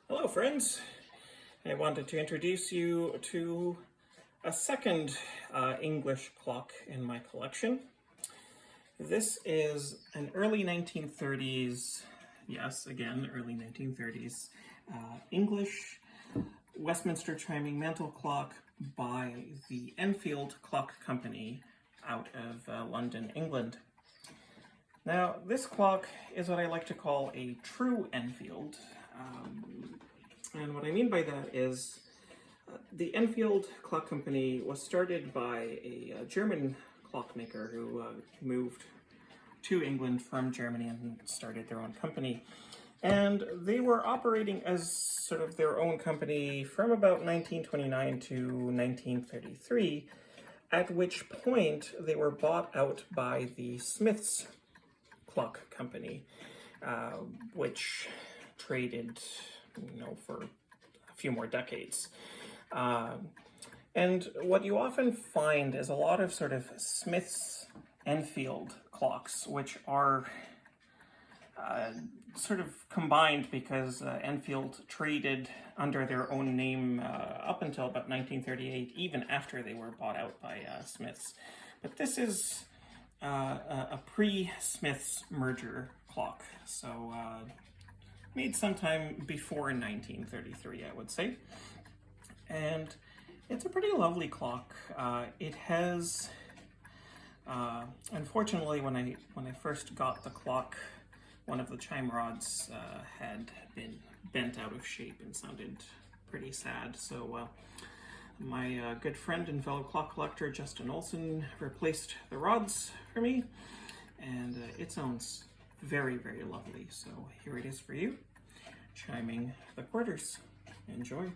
Hello friends, I wanted to introduce you to a second English clock in my collection. This is an early 1930s, yes again early 1930s, English Westminster chiming mantel clock by the Enfield Clock Company out of London, England. Now this clock is what I like to call a true Enfield. And what I mean by that is the Enfield Clock Company was started by a German clockmaker who moved to England from Germany and started their own company. And they were operating as sort of their own company from about 1929 to 1933, at which point they were bought out by the Smiths Clock Company, which traded for a few more decades. And what you often find is a lot of sort of Smiths Enfield clocks, which are sort of combined because Enfield traded under their own name up until about 1938, even after they were bought out by Smiths. But this is a pre-Smiths merger clock, so made sometime before 1933, I would say. And it's a pretty lovely clock. It has, unfortunately, when I first got the clock, one of the chime rods had been bent out of shape and sounded pretty sad. So my good friend and fellow clock collector, Justin Olson, replaced the rods for me, and it sounds very, very lovely. So here it is for you, chiming the quarters. Enjoy.